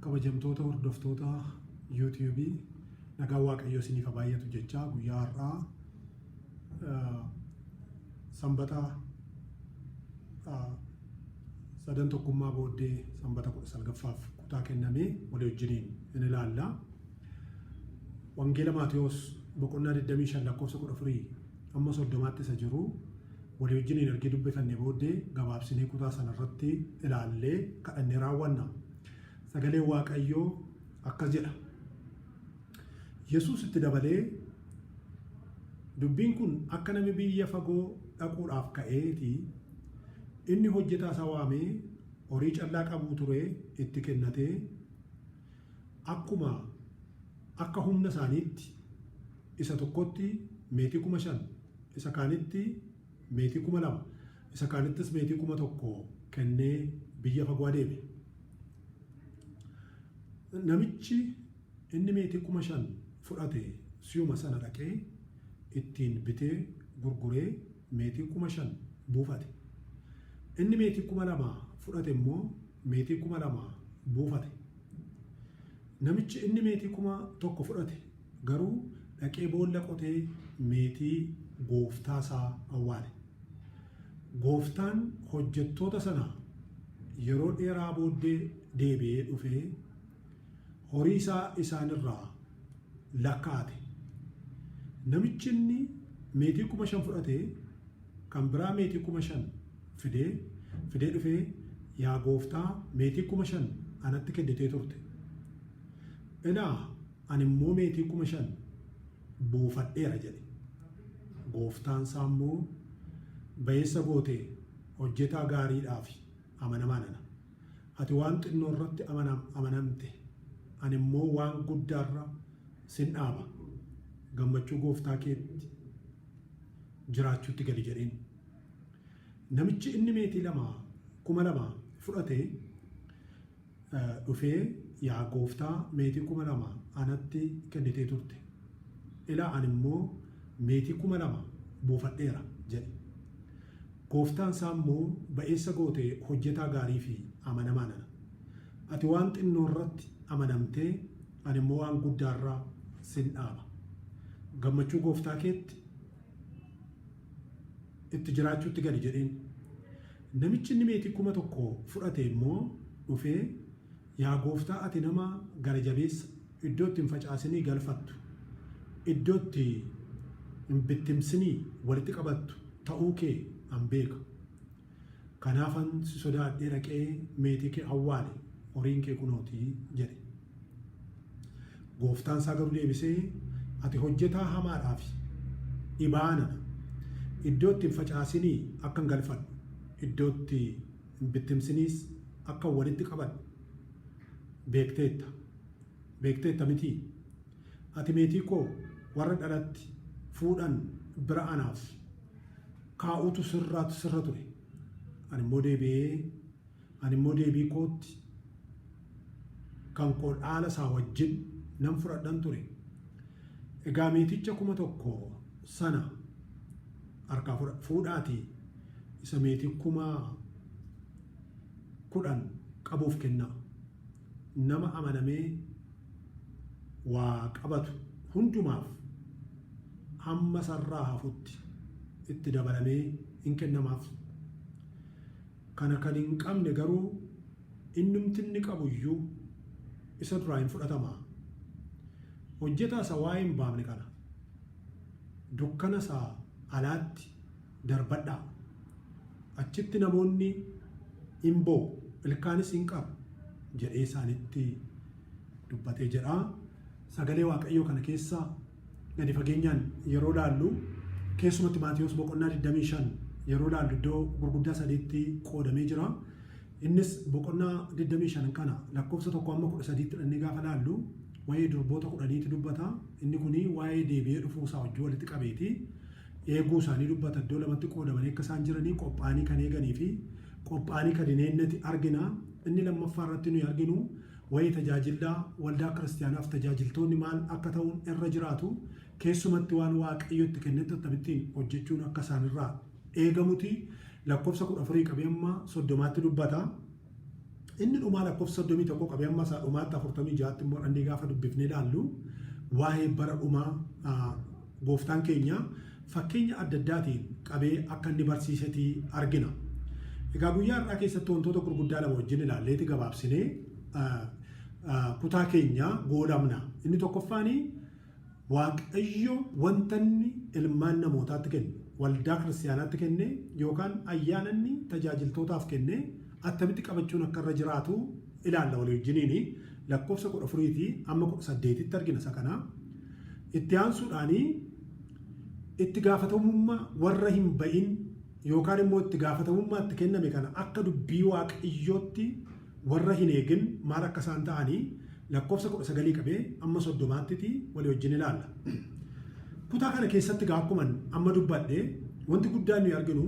kabajamtoota hordoftoota YouTube nagaa waaqayyoo isiniif baay'atu jechaa guyyaa har'aa sanbata sadan tokkummaa booddee sanbata 19ffaaf kutaa kennamee walii wajjiniin in ilaalla. Wangeela Maatiyos boqonnaa 25 lakkoofsa 14 amma 30tti isa jiru walii wajjiniin erga dubbifannee booddee gabaabsinee kutaa sanarratti ilaallee kadhannee raawwanna. Sagaleen Waaqayyoo akkas jedha. Yesuus itti dabalee dubbiin kun akka namni biyya fagoo dhaquudhaaf ka'eeti inni hojjetaa isaa waamee horii callaa qabu ture itti kennatee akka humna isaaniitti isa tokkotti meetii 5,000 isa kaanitti meetii 2,000 isa kaanittis meetii 1,000 kennee biyya fagoo adeeme. Namichi inni meetii 5,000 fudhate si'uma sana dhaqee ittiin bitee gurguree meetii 5,000 buufate. Inni meetii 2,000 fudhate immoo meetii 2,000 buufate. Namichi inni meetii 1,000 fudhate garuu dhaqee boolla qotee meetii gooftaa isaa awwaale. Gooftaan hojjettoota sana yeroo dheeraa booddee deebi'ee dhufee horii isaa isaanirraa lakkaate. Namichi inni meetii 5,000 fudhate kan biraa meetii 5,000 fidee dhufee yaa gooftaa meetii 5,000 anatti kennitee turte. Ilaa ani immoo meetii 5,000 buufadheera jedhe. Gooftaan isaa immoo ba'eessa gootee hojjetaa gaariidhaaf amanamaa nana. Ati waan xinnoo irratti amanamte ani immoo waan guddaarra sin dhaaba. Gammachuu gooftaa keetti jiraachuutti gadi jedheen. Namichi inni meetii 2,000 fudhate dhufee yaa gooftaa meetii 2,000 anatti kennitee turte. Ilaa ani immoo meetii 2,000 buufadheera jedhe. Gooftaan isaa immoo ba'eessa gootee hojjetaa gaarii fi amanamaa nana. Ati waan xinnoo irratti amanamtee ani immoo waan guddaarraa sin dhaaba. Gammachuu gooftaa keetti itti jiraachuutti gadi jedheen. Namichi inni meetii 1,000 fudhate immoo dhufee yaa gooftaa ati nama gara jabeessa iddoo itti hin facaasinii galfattu iddoo itti hin bittimsinii walitti qabattu ta'uu kee an beeka. Kanaafan si sodaadhee dhaqee meetii kee awwaale horiin kee kunootii jedhe. Gooftaan isaa garuu deebisee ati hojjetaa hamaadhaaf ibaanana iddoo itti hin facaasinii akka hin galfadhu iddoo itti hin bittimsiniis akka walitti qabadhu beekteetta mitii. Ati meetii koo warra dhalatti fuudhan bira anaaf kaa'utu sirra ture. Ani immoo deebii kootti kan koo dhaala isaa wajjin nan fudhadhan ture. Egaa meeticha 1,000 sana harkaa fuudhaatii isa meetii 10,000 qabuuf kennaa. Nama amanamee waa qabatu hundumaaf hamma sarraa hafutti itti dabalamee hin kennamaaf. Kana kan hin qabne garuu innumti inni qabu iyyuu isa duraa hin fudhatamaa. Hojjetaa isa waa'ee hin baafne kana dukkana isaa alaatti darbadhaa. Achitti namoonni hin boo'u ilkaanis hin qabu jedhee isaanitti dubbatee jedha. Sagalee Waaqayyoo kana keessa gadi fageenyaan yeroo laallu keessumatti Maatiyos boqonnaa 25 yeroo laallu iddoo gurguddaa 3tti qoodamee jira. Innis boqonnaa 25 kana lakkoofsa 1 amma 13tti dhannee gaafa laallu waa'ee durboota 10tti dubbata. Inni kuni waa'ee deebi'ee dhufuu isaa wajjin walitti qabeeti. Eeguu isaanii dubbata. Iddoo lamatti qoodamanii akka isaan jiranii qophaa'anii kan eeganii fi qophaa'anii kan hin eegneti argina. Inni lammaffaa irratti nuyi arginu waa'ee tajaajilaa waldaa kiristaanaaf tajaajiltoonni maal akka ta'uun irra jiraatu keessumatti waan Waaqayyo itti kennetti akkamittiin hojjechuun akka isaanirraa eegamuti. Lakkoofsa 14 qabee amma 30tti dubbata. inni dhumaa lakkoofsa 31 qabee amma isaa dhumaatti 46 immoo dhannee gaafa dubbifnee ilaallu waa'ee bara dhumaa gooftaan keenya fakkeenya adda addaatiin qabee akka inni barsiisetii argina. Egaa guyyaa har'aa keessatti wantoota gurguddaa lama wajjin ilaalleeti gabaabsinee kutaa keenya goolabna. Inni tokkoffaanii Waaqayyo wanta inni ilmaan namootaatti kenne waldaa kiristaanaatti kenne yookaan ayyaana inni tajaajiltootaaf kenne attamitti qabachuun akka irra jiraatu ilaalla walii wajjiniini lakkoofsa 14 amma 18tti argina isa kana. Itti aansuudhaanii itti gaafatamummaa warra hin ba'in yookaan immoo itti gaafatamummaatti kenname kana akka dubbii Waaqayyootti warra hin eegin maal akka isaan ta'anii lakkoofsa 19 qabee amma 30tti walii wajjin ilaalla. Kutaa kana keessatti akkuma amma dubbadhe wanti guddaan nuyi arginu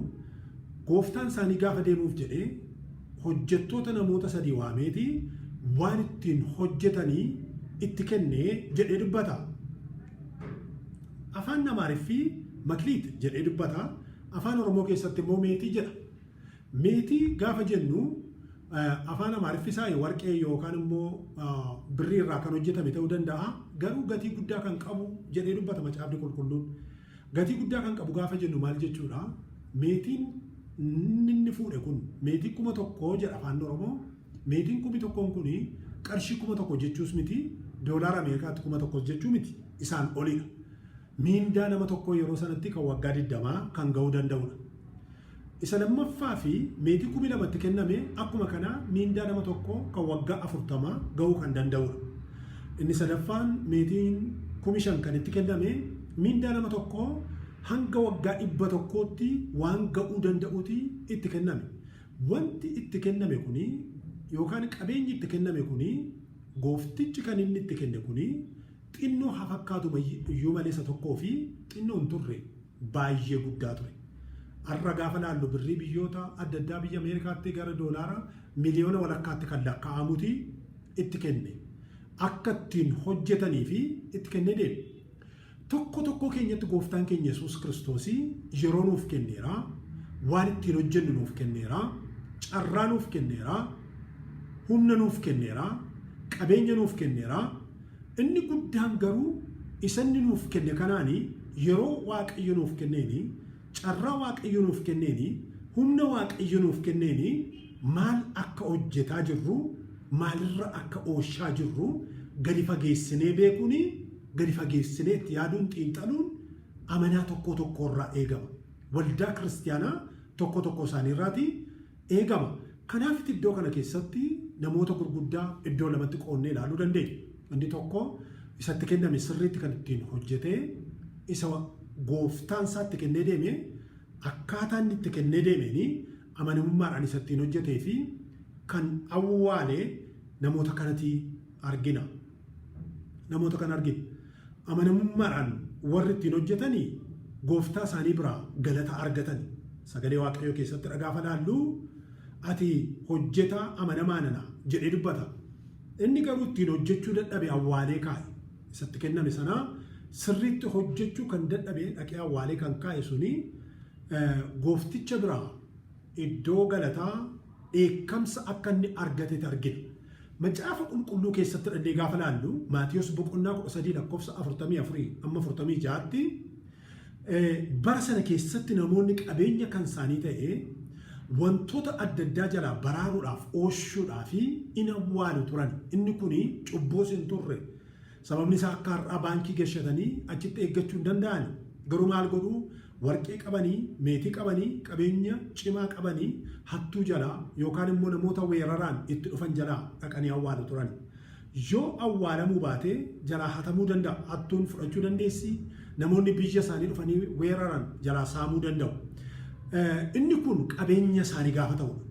gooftaan isaanii gaafa deemuuf jedhee hojjettoota namoota sadii waameeti waan ittiin hojjetanii itti kennee jedhee dubbata. Afaan Amaariffii makliit jedhee dubbata. Afaan Oromoo keessatti immoo meetii jedha. Meetii gaafa jennu afaan Amaariffii isaa warqee yookaan immoo birrii irraa kan hojjetame ta'uu danda'a. Garuu gatii guddaa kan qabu jedhee dubbata macaafni qulqulluun. Gatii guddaa kan qabu gaafa jennu maal jechuudha? Meetiin inni fuudhe kun meetii 1,000 jedha afaan Oromoo. Meetiin 1,000 kuni qarshii 1,000 jechuus miti. Doolaara Ameerikaatti 1,000 jechuu miti. Isaan olidha. Miindaa nama tokko yeroo sanatti kan waggaa 20 kan ga'uu danda'udha. Isa lammaffaa fi meetii 2,000tti kenname akkuma kana miindaa nama tokko kan waggaa 40 ga'uu kan danda'udha. Inni sadaffaan meetiin 5,000 kan itti kenname miindaa nama tokko hanga waggaa 100tti waan ga'uu danda'uuti itti kenname. Wanti itti kenname kuni yookaan qabeenyi itti kenname kuni gooftichi kan inni itti kenne kuni xinnoo haa fakkaatu iyyuu malee isa tokkoo fi xinnoo hin turre baay'ee guddaa ture. Har'a gaafa laallu birrii biyyoota adda addaa biyya Ameerikaatti gara doolaara miliyoona walakkaatti kan lakkaa'amuti itti kenne. Akka ittiin hojjetanii fi itti kennee deeme. Tokko keenyatti gooftaan keenya Yesuus Kiristoos yeroo nuuf kenneera, waan ittiin hojjennu nuuf kenneera, carraa nuuf kenneera, humna nuuf kenneera, qabeenya nuuf kenneera. Inni guddaan garuu isanni nuuf kenne kanaani yeroo Waaqayyo nuuf kenneeni, carraa Waaqayyo nuuf kenneeni, humna Waaqayyo nuuf kenneeni maal akka hojjetaa jirru, maalirra akka ooshaa jirru gadi fageessinee beekuuni, gadi fageessinee itti yaaduun xiinxaluun amanaa tokko irraa eegama. Waldaa kiristaanaa tokko isaaniirraati eegama. Kanaaf iddoo kana keessatti namoota gurguddaa iddoo lamatti qoonnee ilaaluu dandeenya. Inni tokko isatti kenname sirriitti kan ittiin hojjetee isa gooftaan isaatti kennee deeme akkaataa inni itti kennee deemeen amanamummaadhaan isa ittiin hojjetee fi kan awwaalee namoota kanatti argina. Namoota kan argina. Amanamummaadhaan warri ittiin hojjetanii gooftaa isaanii biraa galata argatan. Sagalee Waaqayyoo keessatti dhagaafa laallu ati hojjetaa amanamaa nana jedhee dubbata. Inni garuu ittiin hojjechuu dadhabe awwaalee kaa'e. Isatti kenname sanaa sirriitti hojjechuu kan dadhabe dhaqee awwaalee kan kaa'e suni goofticha biraa iddoo galataa dheekkamsa akka inni argate argina. Macaafa qulqulluu keessatti dhannee gaafa laallu Maatiyos boqonnaa 13 lakkoofsa 44 amma 46tti bara sana keessatti namoonni qabeenya kan isaanii ta'e wantoota adda addaa jalaa baraaruudhaaf ooshuudhaaf in awwaalu turan. Inni kuni cubboos hin turre. Sababni isaa akka har'aa baankii gashatanii achitti eeggachuu hin danda'an. Garuu maal godhuu warqee qabanii, meetii qabanii, qabeenya cimaa qabanii hattuu jalaa yookaan immoo namoota weeraraan itti dhufan jalaa dhaqanii awwaalu turan. Yoo awwaalamuu baate jalaa hatamuu danda'a. Hattuun fudhachuu dandeessi. Namoonni biyya isaanii dhufanii weeraran jalaa saamuu danda'u. Inni kun qabeenya isaanii gaafa ta'udha.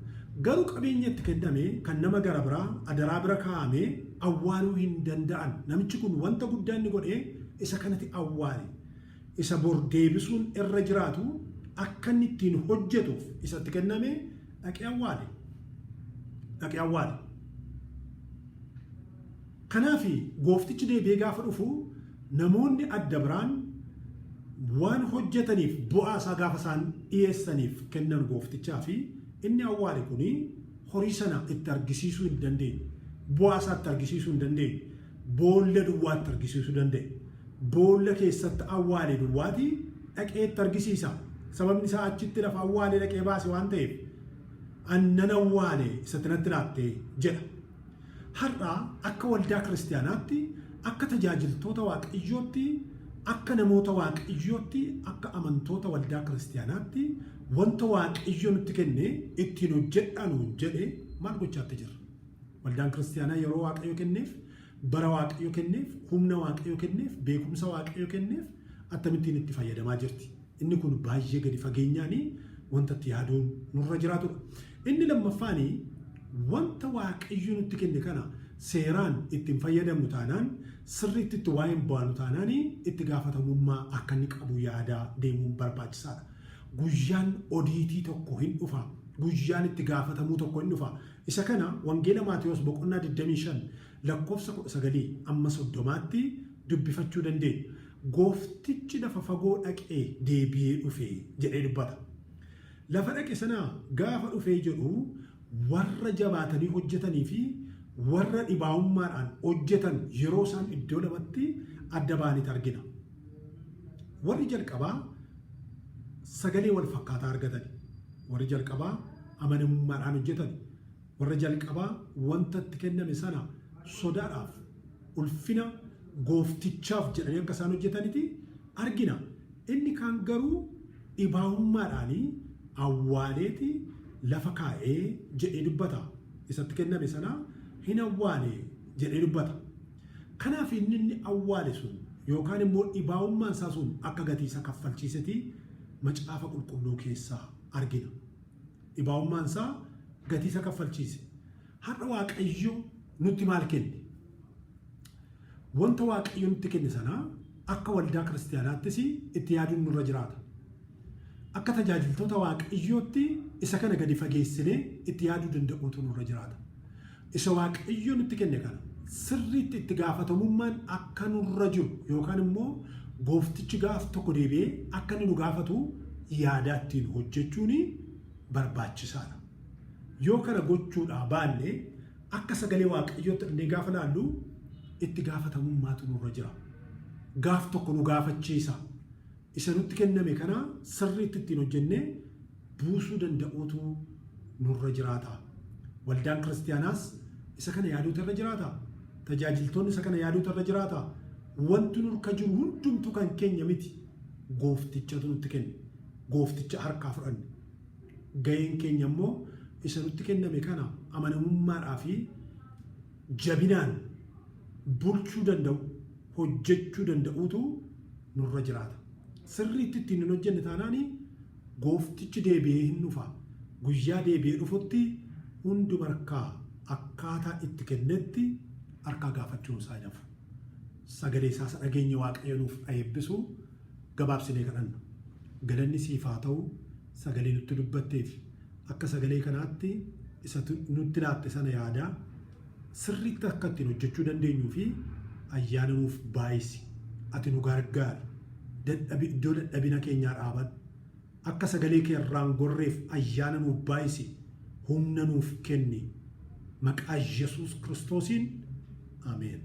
Garuu qabeenya itti kenname kan nama gara biraa adaraa bira kaa'ame awwaaluu hin danda'an. Namichi kun wanta guddaa inni godhee isa kanatti awwaale. Isa bor deebisuun irra jiraatu akka inni ittiin hojjetuuf isatti kenname dhaqee awwaale. Dhaqee awwaale. Kanaaf gooftichi deebi'ee gaafa dhufu namoonni adda biraan waan hojjetaniif bu'aa isaa gaafa isaan dhiyeessaniif kennan gooftichaa fi inni awwaale kuni horii sana itti argisiisuu hin dandeenye, bu'aa isaatti argisiisuu hin dandeenye, boolla duwwaatti argisiisuu danda'e. Boolla keessatti awwaale duwwaati dhaqee itti argisiisa. Sababni isaa achitti lafa awwaale dhaqee baase waan ta'eef annan awwaale isatti natti laatte jedha. Har'aa akka waldaa kiristaanaatti, akka tajaajiltoota waaqayyootti, akka namoota waaqayyootti, akka amantoota waldaa kiristaanaatti wanta waaqayyo nutti kenne ittiin hojjedhanu jedhe maal gochaatti jira? Waldaan kiristaanaa yeroo waaqayyo kenneef, bara waaqayyo kenneef, humna waaqayyo kenneef, beekumsa waaqayyo kenneef akkamittiin itti fayyadamaa jirti? Inni kun baay'ee gadi fageenyaanii wanta itti yaaduun nurra jiraatudha. Inni lammaffaanii wanta waaqayyo nutti kenne kana seeraan ittiin fayyadamnu taanaan, sirriitti itti waa'ee baanu taanaan itti gaafatamummaa akka inni qabu yaadaa deemuun barbaachisaadha. Guyyaan odiitii tokko hin dhufa. Guyyaan itti gaafatamuu tokko hin dhufa. Isa kana wangeela Maatewos boqonnaa 25 lakkoofsa 19 amma 30tti dubbifachuu dandeenya. Gooftichi lafa fagoo dhaqee deebi'ee dhufee jedhee dubbata. Lafa dhaqe sana gaafa dhufee jedhu warra jabaatanii hojjetanii fi warra dhibaa'ummaadhaan hojjetan yeroo isaan iddoo lamatti adda ba'anitti argina. Warri jalqabaa sagalee wal fakkaataa argatan. Warri jalqabaa amanamummaadhaan hojjetan. Warri jalqabaa wanta itti kenname sana sodaadhaaf, ulfina gooftichaaf jedhanii akka isaan hojjetanitti argina. Inni kaan garuu dhibaa'ummaadhaan awwaaleeti lafa kaa'ee jedhee dubbata. Isatti kenname sana hin awwaale jedhee dubbata. Kanaaf inni awwaale sun yookaan immoo dhibaa'ummaan isaa sun akka gatii isa kaffalchiisetti macaafa qulqulluu keessaa argina. Dhibaa'ummaan isaa gatii isa kaffalchiise. Har'a waaqayyo nutti maal kenne? Wanta waaqayyo nutti kenne sana akka waldaa kiristaanaattis itti yaaduun nurra jiraata. Akka tajaajiltoota waaqayyootti isa kana gadi fageessinee itti yaaduu danda'uutu nurra jiraata. Isa waaqayyo nutti kenne kana sirriitti itti gaafatamummaan akka nurra jiru yookaan immoo gooftichi gaaf tokko deebi'ee akka inni nu gaafatu yaadaa ittiin hojjechuun barbaachisaadha. Yoo kana gochuudhaa baanne akka sagalee waaqayyootti inni gaafa laallu itti gaafatamummaatu nurra jira. Gaaf tokko nu gaafachiisa. Isa nutti kenname kana sirriitti ittiin hojjennee buusuu danda'uutu nurra jiraata. Waldaan kiristaanaas isa kana yaaduutu irra jiraata. Tajaajiltoonni isa kana yaaduutu irra jiraata. Wanti nurka jiru hundumtu kan keenya miti. Gooftichatu nutti kenne. Goofticha harkaa fudhanne. Gaheen keenya immoo isa nutti kenname kana amanamummaadhaa fi jabinaan bulchuu danda'u, hojjechuu danda'uutu nurra jiraata. Sirriitti ittiin hin hojjenne taanaan gooftichi deebi'ee hin dhufa. Guyyaa deebi'ee dhufutti hunduma harkaa akkaataa itti kennetti harkaa gaafachuun isaa hin hafu. Sagalee isaa dhageenya waaqayyo nuuf eebbisu gabaabsinee kadhanna. Galanni siif haa ta'u sagalee nutti dubbatteef akka sagalee kanaatti isa nutti laatte sana yaadaa sirriitti akka ittiin hojjechuu dandeenyuu fi ayyaana nuuf baay'isi. Ati nu gargaari. Iddoo dadhabina keenyaa dhaaban akka sagalee kee irraan gorreef ayyaana nuuf baay'isi. Humna nuuf kenni. Maqaa Yesuus Kiristoosiin. Ameen.